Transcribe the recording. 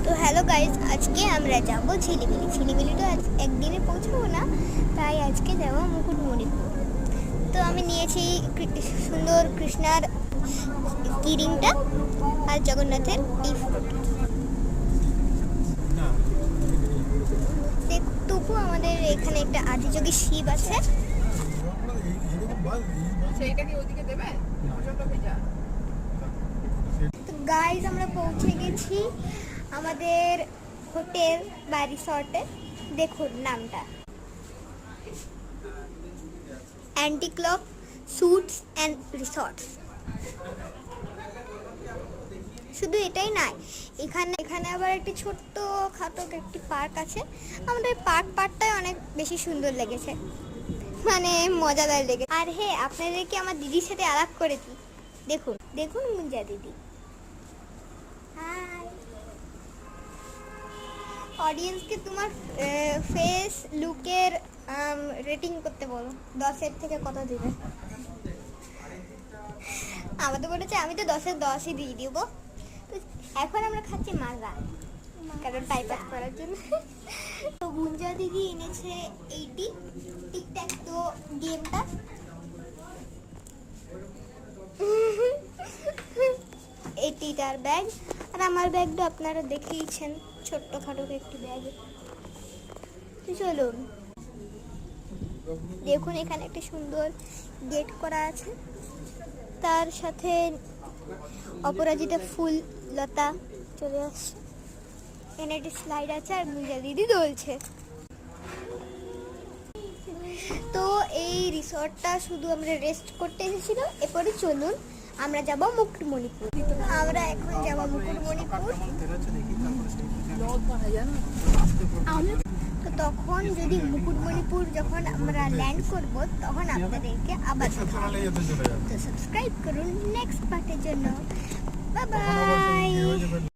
তো hello guys, আজকে আমরা যাব ঝিলিমিলি। ঝিলিমিলি তো আজ একদিনে পৌঁছবো না, তাই আজকে যাব মুকুটমণিপুর। তো আমি নিয়েছি সুন্দর কৃষ্ণার কিরিংটা আর জগন্নাথের এই ফটোটা। তবু আমাদের এখানে একটা আদিযোগী শিব আছে। তো গাইস, আমরা পৌঁছে গেছি আমাদের হোটেল বা রিসর্টে। দেখুন নামটা, অ্যান্টিক্লক স্যুটস অ্যান্ড রিসর্টস। শুধু এটাই নয়, এখানে আবার একটি ছোট্ট খাটো একটি পার্ক আছে। আমাদের পার্কটাই অনেক বেশি সুন্দর লেগেছে, মানে মজাদার লেগেছে। আর হ্যাঁ, আপনাদেরকে আমার দিদির সাথে আলাপ করে দিই। দেখুন দেখুন মুঞ্জা দিদি। হাই। অডিয়েন্সকে তোমার ফেস লুকের রেটিং করতে বলো, 10-এর থেকে কত দিবে? আমাদের বলেছে আমি তো 10-এর 10ই দিয়ে দিব। তো এখন আমরা খাচ্ছি মাজা, কারণ টাইপ আপ করার জন্য। তো গুঞ্জা দিদি এনেছে এইটি টিকট্যাক তো গেমটা। এইটিটার ব্যাগ, আর আমার ব্যাগটা আপনারা দেখেইছেন, ছোট্ট খাটো একটি ব্যাগ। চলুন দেখুন, এখানে একটা সুন্দর গেট করা আছে, তার সাথে অপরাজিতা ফুল লতা চলে আসছে। এখানে একটি স্লাইড আছে আর গুঞ্জা দিদি দোলছে। তো এই রিসর্টটা শুধু আমরা রেস্ট করতে এসেছিল। এরপরে চলুন আমরা যাব মুকুটমণিপুর। আমরা এখন যাব মুকুটমণিপুর। তো তখন যদি মুকুটমণিপুর যখন আমরা ল্যান্ড করব, তখন আপনাদেরকে আবার তো সাবস্ক্রাইব করুন নেক্সট পার্টের জন্য। Bye bye.